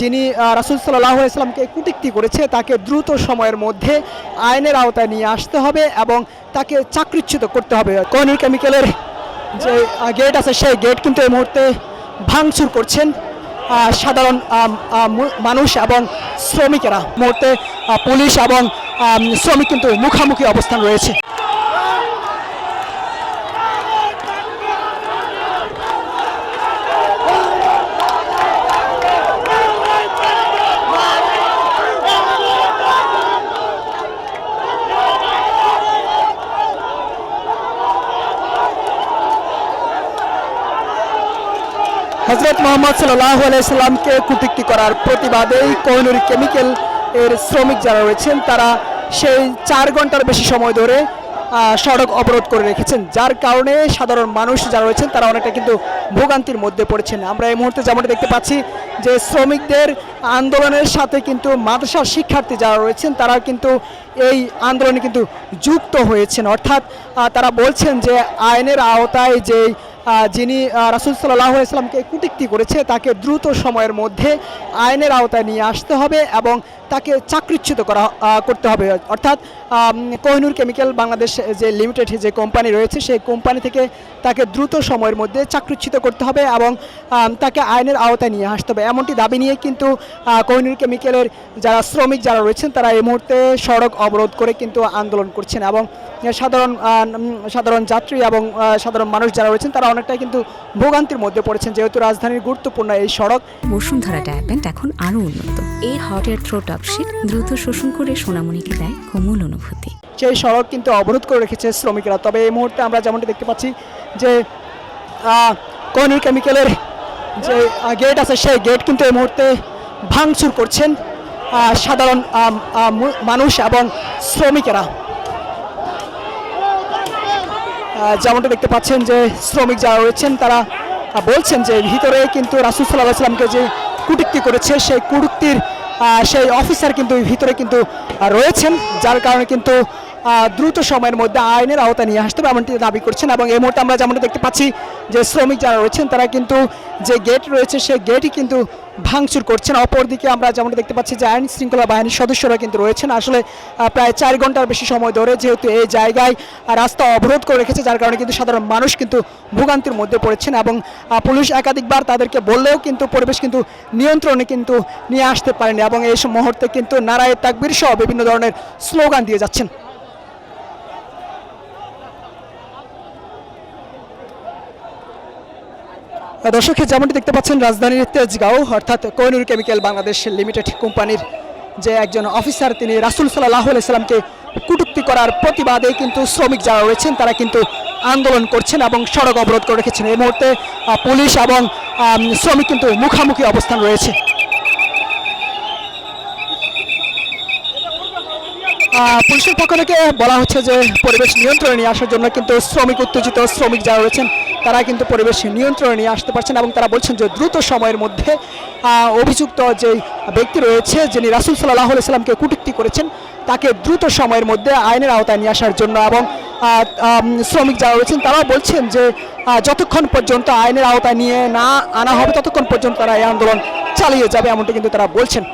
যিনি রাসূল সাল্লাল্লাহু আলাইহি সাল্লামকে কটূক্তি করেছে তাকে দ্রুত সময়ের মধ্যে আইনের আওতায় নিয়ে আসতে হবে এবং তাকে চাকরিচ্যুত করতে হবে। কোহিনূর কেমিক্যালের যে গেট আছে সেই গেট কিন্তু এই মুহূর্তে ভাঙচুর করছেন সাধারণ মানুষ এবং শ্রমিকেরা। মুহূর্তে পুলিশ এবং শ্রমিক কিন্তু মুখামুখি অবস্থান রয়েছে। হযরত মুহাম্মদ সাল্লাল্লাহু আলাইহি সাল্লামকে কটূক্তি করার প্রতিবাদেই কোহিনূর কেমিক্যাল এর শ্রমিক যারা রয়েছেন তারা সেই 4 ঘন্টার বেশি সময় ধরে সড়ক অবরোধ করে রেখেছেন, যার কারণে সাধারণ মানুষ যারা রয়েছেন তারা অনেকটা কিন্তু ভোগান্তির মধ্যে পড়েছেন। আমরা এই মুহূর্তে যেমনটা দেখতে পাচ্ছি যে শ্রমিকদের আন্দোলনের সাথে কিন্তু মাদ্রাসার শিক্ষার্থী যারা রয়েছেন তারা কিন্তু এই আন্দোলনে কিন্তু যুক্ত হয়েছেন। অর্থাৎ তারা বলছেন যে আইনের আওতায় যে যিনি রাসূল সাল্লাল্লাহু আলাইহি সাল্লামকে কটূক্তি করেছে তাকে দ্রুত সময়ের মধ্যে আইনের আওতায় নিয়ে আসতে হবে এবং তাকে চাকরিচ্যুত করতে হবে। অর্থাৎ কোহিনূর কেমিক্যাল বাংলাদেশ যে লিমিটেড যে কোম্পানি রয়েছে সেই কোম্পানি থেকে তাকে দ্রুত সময়ের মধ্যে চাকরিচ্যুত করতে হবে এবং তাকে আইনের আওতায় নিয়ে আসতে হবে, এমনটি দাবি নিয়ে কিন্তু কোহিনূর কেমিক্যালের যারা শ্রমিক যারা রয়েছেন তারা এই মুহূর্তে সড়ক অবরোধ করে কিন্তু আন্দোলন করছেন এবং সাধারণ যাত্রী এবং সাধারণ মানুষ যারা রয়েছেন তারা অনেকটাই কিন্তু ভোগান্তির মধ্যে পড়েছেন, যেহেতু রাজধানীর গুরুত্বপূর্ণ এই সড়ক। বসুন্ধরা ডায়াপেন্ট এখন আরো উন্নত। এই hot air through top sheet দ্রুত শোষণ করে সোনামণিকে দেয় কোমল অনুভূতি। সেই সড়ক কিন্তু অবরোধ করে রেখেছে শ্রমিকেরা। তবে এই মুহূর্তে আমরা যেমনটি দেখতে পাচ্ছি যে কোহিনূর কেমিক্যালের যে গেট আছে সেই গেট কিন্তু এই মুহূর্তে ভাঙচুর করছেন সাধারণ মানুষ এবং শ্রমিকেরা। যেমনটা দেখতে পাচ্ছেন যে শ্রমিক যারা রয়েছেন তারা বলছেন যে ভিতরে কিন্তু রাসূল সাল্লাল্লাহু আলাইহি সাল্লামকে যে কটূক্তি করেছে সেই কটূক্তির সেই অফিসার কিন্তু ভিতরে কিন্তু রয়েছেন, যার কারণে কিন্তু দ্রুত সময়ের মধ্যে আইনের আওতায় নিয়ে আসতে হবে এমনটি দাবি করছেন। এবং এই মুহূর্তে আমরা যেমনটা দেখতে পাচ্ছি যে শ্রমিক যারা রয়েছেন তারা কিন্তু যে গেট রয়েছে সেই গেটই কিন্তু ভাঙচুর করছেন। অপরদিকে আমরা যেমনটা দেখতে পাচ্ছি যে আইন শৃঙ্খলা বাহিনীর সদস্যরা কিন্তু রয়েছেন আসলে প্রায় 4 ঘন্টার বেশি সময় ধরে, যেহেতু এই জায়গায় রাস্তা অবরোধ করে রেখেছে যার কারণে কিন্তু সাধারণ মানুষ কিন্তু ভোগান্তির মধ্যে পড়েছেন এবং পুলিশ একাধিকবার তাদেরকে বললেও কিন্তু পরিবেশ কিন্তু নিয়ন্ত্রণে কিন্তু নিয়ে আসতে পারেনি এবং এই মুহূর্তে কিন্তু নারায়ে তাকবীর সহ বিভিন্ন ধরনের স্লোগান দিয়ে যাচ্ছেন। দর্শক যেমনটি দেখতে পাচ্ছেন রাজধানীর তেজগাঁও অর্থাৎ কোহিনূর কেমিক্যাল বাংলাদেশ লিমিটেড কোম্পানির যে একজন অফিসার তিনি রাসূল সাল্লাল্লাহু আলাইহি সাল্লামকে কটূক্তি করার প্রতিবাদে কিন্তু শ্রমিক যারা রয়েছেন তারা কিন্তু আন্দোলন করছেন এবং সড়ক অবরোধ করে রেখেছেন। এই মুহূর্তে পুলিশ এবং শ্রমিক কিন্তু মুখামুখি অবস্থান রয়েছে। পুলিশের পক্ষ থেকে বলা হচ্ছে যে পরিবেশ নিয়ন্ত্রণে নিয়ে আসার জন্য কিন্তু উত্তেজিত শ্রমিক যারা রয়েছেন তারা কিন্তু পরিবেশ নিয়ন্ত্রণে নিয়ে আসতে পারছেন এবং তারা বলছেন যে দ্রুত সময়ের মধ্যে অভিযুক্ত যে ব্যক্তি রয়েছে যিনি রাসূল সাল্লাল্লাহু আলাইহি সাল্লামকে কটূক্তি করেছেন তাকে দ্রুত সময়ের মধ্যে আইনের আওতায় নিয়ে আসার জন্য। এবং শ্রমিক যারা রয়েছেন তারাও বলছেন যে যতক্ষণ পর্যন্ত আইনের আওতায় নিয়ে না আনা হবে ততক্ষণ পর্যন্ত তারা এই আন্দোলন চালিয়ে যাবে এমনটা কিন্তু তারা বলছেন।